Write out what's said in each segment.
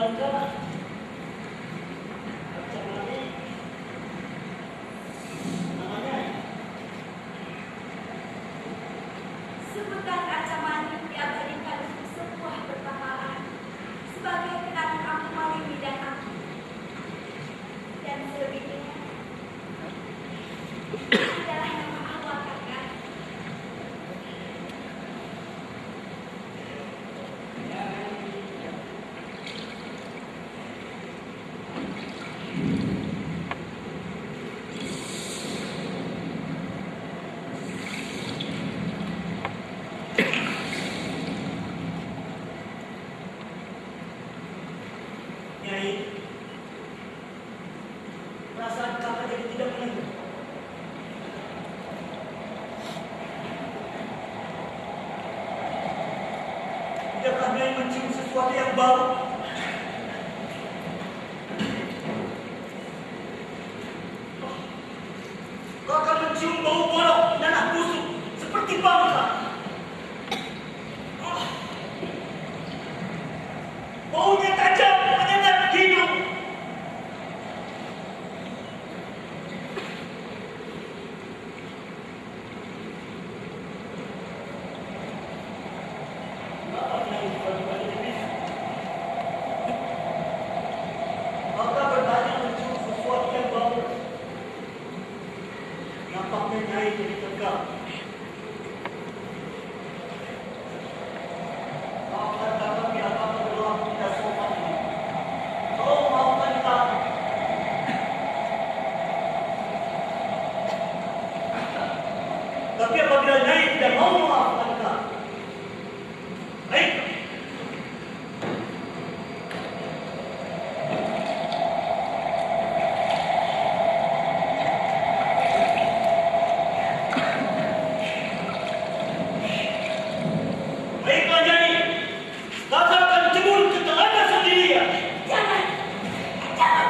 Sebutan Kacamani diabadikan untuk sebuah perkataan sebagai kenangan aku Malini dan aku. Dan selebihnya adalah nama awal kakak. Nyai, perasaan kakak jadi tidak menentu. Tidakkah Nyai mencium sesuatu yang baru? Kakak mencium bau bolong nanah busuk seperti bangka. Baunya tajam menyengat hidung. Maka bertanya mencium sesuatu yang bau. Nampaknya Nyai jadi tegang. Maafkan kakak bila kakak berlaku tidak sopan ini. Tolong maafkan kakak. Tapi apabila Nyai tidak mau memaafkan kakak, baik. Baiklah Nyai, kakak akan cebur ke tengahnya sendirian. Jangan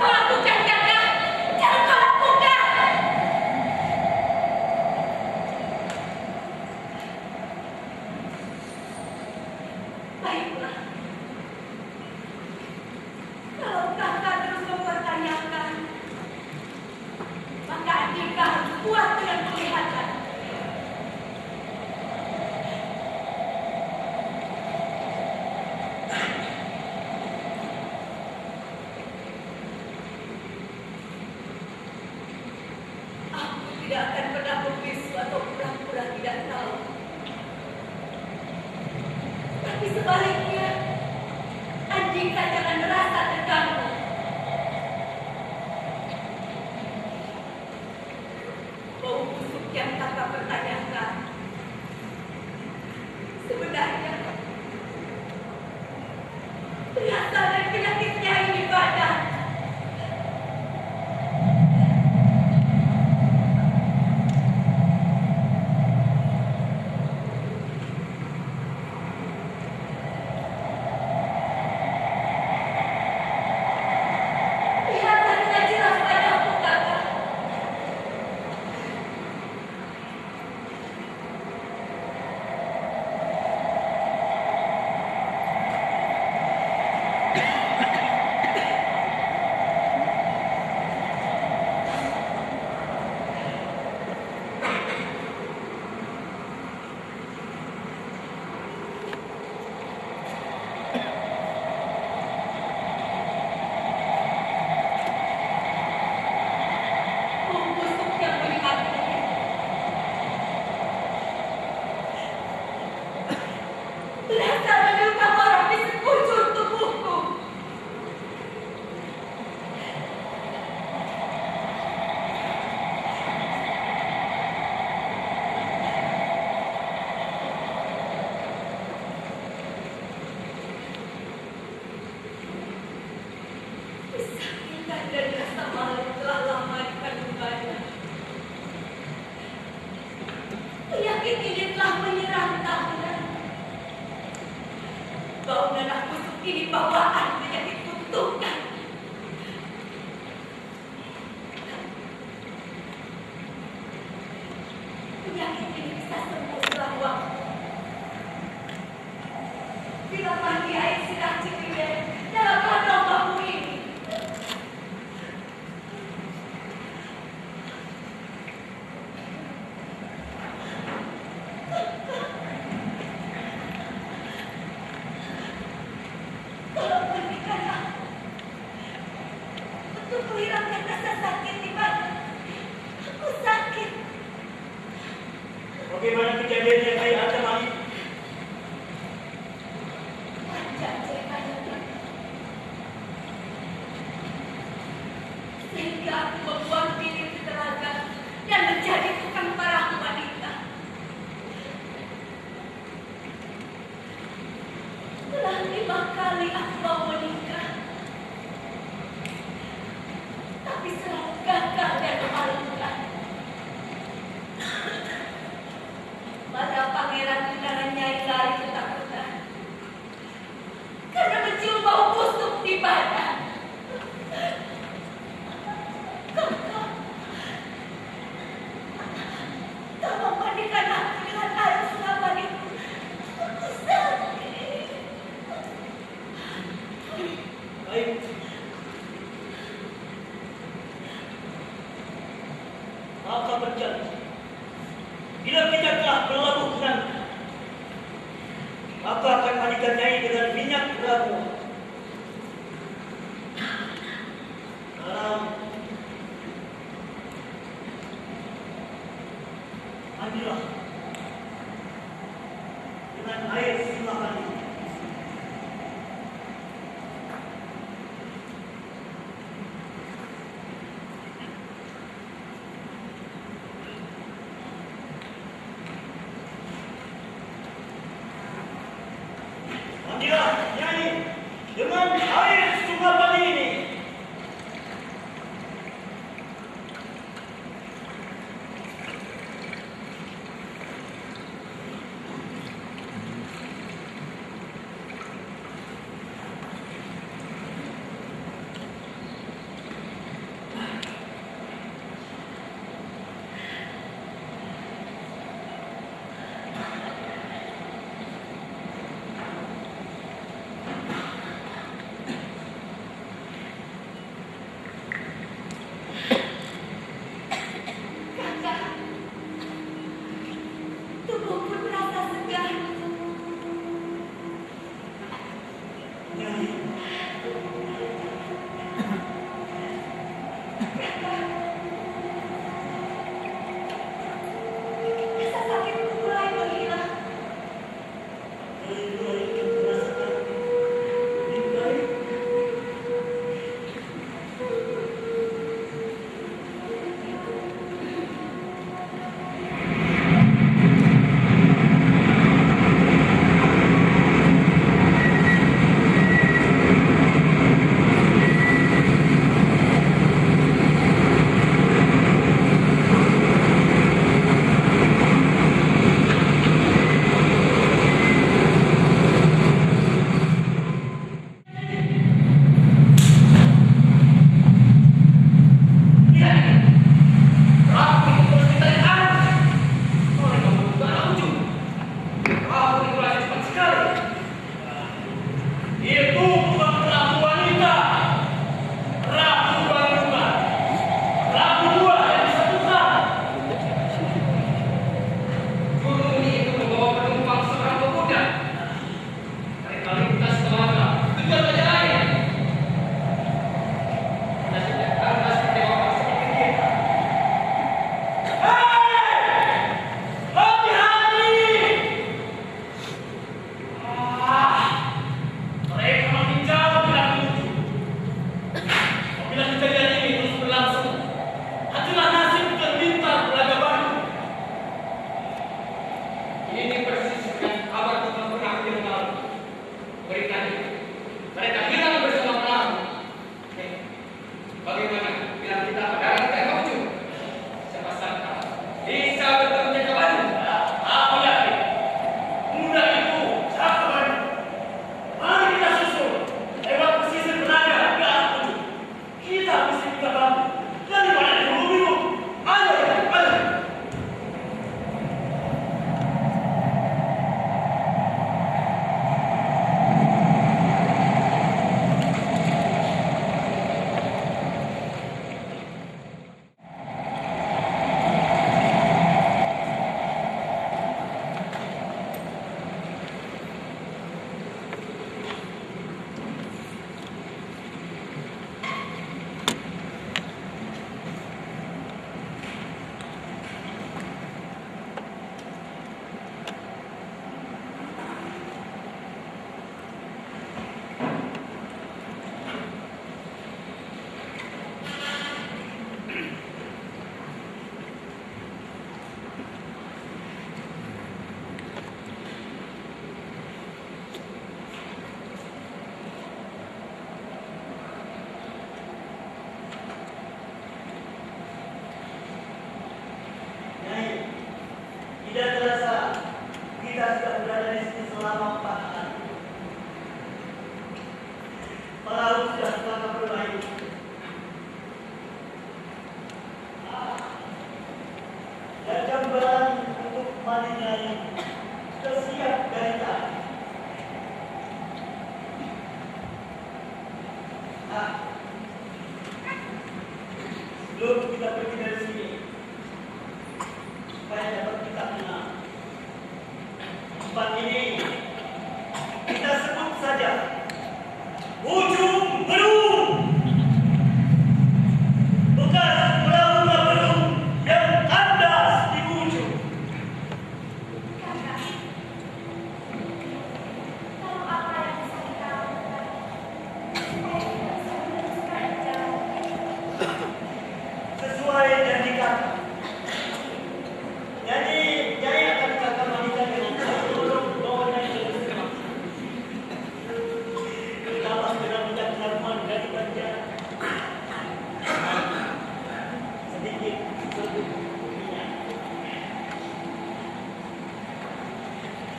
kau lakukan kakak. Jangan kau lakukan. Baiklah. Kalau kakak terus mempertanyakan, maka Andika harus kuat dengan penglihatan. Aku tidak akan pernah membisu atau pura-pura tidak tahu. Tapi sebaliknya, Andika jangan merasa terganggu. Bau busuk yang kakak pertanyakan, sebenarnya berasal dari penyakitnya ini badan. Lihatlah dengan jelas padaku, kakak. Bau busuk yang menikmati. Berasal dari luka parah di sekujur tubuhku. Kesakitan dan rasa malu telah lama di kandungannya. Penyakit ini telah menyerang tahunan. Bau nanah busuk ini bawaan penyakit kutukan. Penyakit ini bisa sembuh setelah waktu. Bila mandi air sirah Ciwidey dalam kantong untuk menghilangkan rasa sakit di badan. Aku sakit. Bagaimana kejadiannya Nyai Antamani? Panjang ceritanya. Sehingga aku membuang diri di telaga dan menjadi tukang parang wanita. Telah 5 kali aku mau menikah, tapi selalu gagal dan memalukan. Pada pangeran undangan Nyai lari ketakutan karena mencium bau busuk di badan. Kakak, tolong mandikan aku dengan air selama itu. Aku sakit. Baik. Maka berjanji, bila kita telah berlabuh ke sana, maka akan mandikan Nyai dengan minyak ramuan. Sekarang, mandilah dengan air silakan ini. Mandilah Nyai dengan air sungapan ini. Kakak, tubuhku terasa segar. Nyai, Rasa sakitku mulai menghilang. Nyai mulai merasakan lebih baik. Nah, sebelum kita pergi dari sini, supaya dapat kita kenal. Tempat ini kita sebut saja Ujung Berung. Bekas perahu berung yang kandas di ujung. Kakak, lalu apa yang bisa kita lakukan supaya kita bisa meneruskan jalan Sesuai janji kakak. Jadi Nyai akan kakak mandikan dengan air untuk bawa Nyai ke rumah. Kita segera mencatatkan dari banjar. Sedikit serbuk minyak.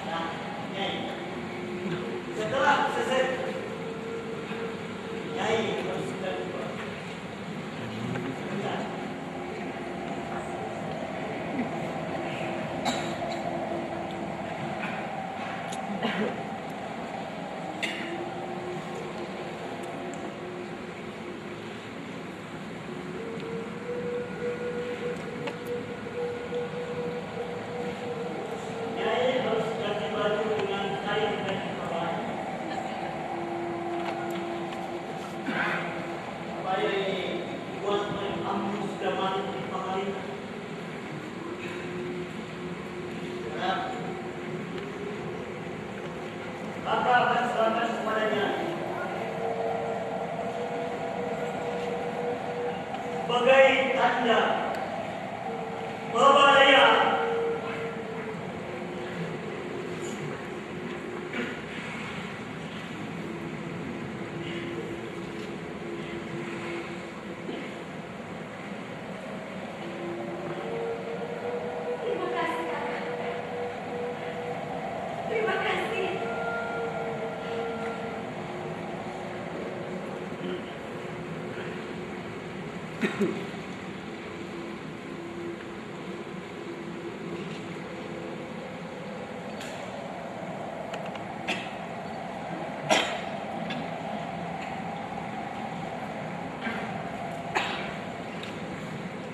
Nah, Nyai. Setelah selesai, Nyai harus sudah lupa. Bentar. Nyai harus ganti baju dengan kain dan kawan. Supaya ini dibuat oleh Ambu sudah mati di Pangalita. Nah, kakak akan serahkan kepadanya sebagai tanda bahwa dia Terima kasih, Kakak. Terima kasih.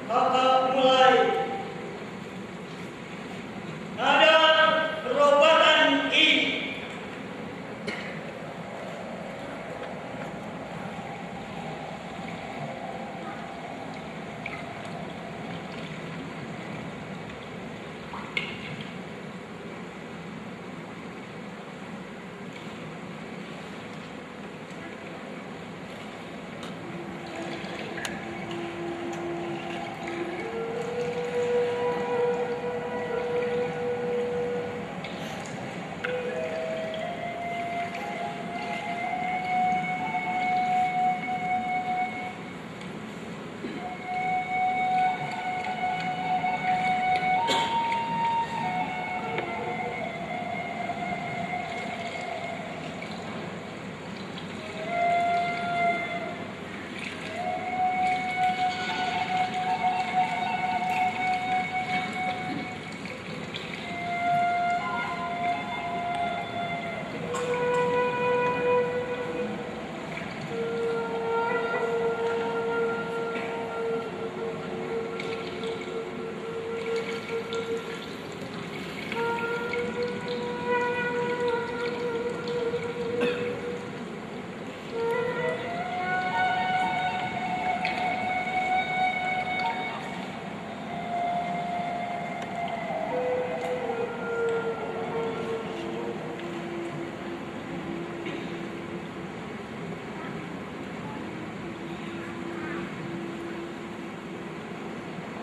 kakak mulai ada perobatan ini.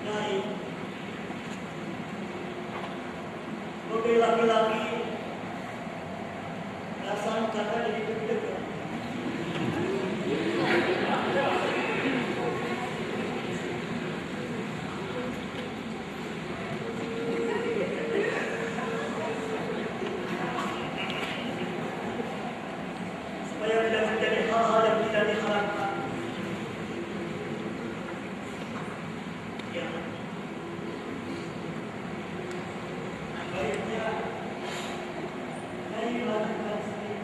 Nyai, sebagai laki-laki, perasaan kakak jadi deg-degan. Supaya tidak terjadi hal-hal yang tidak diharapkan. Ya. Baiknya, Nyai lakukan sendiri.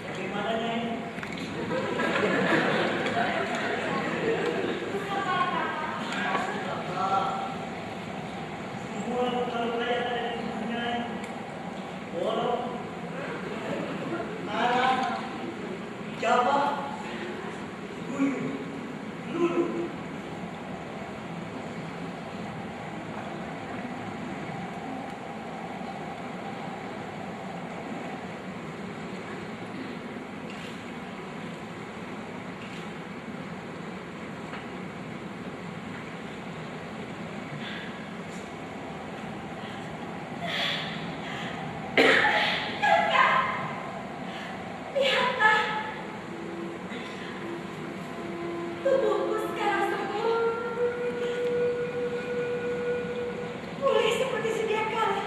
Bagaimana Nyai? Semua kalau kaya ada di dunia, borok, marah, jabah, guyu, lulu. Lihatlah, tubuhku sekarang sembuh, pulih seperti sedia kala.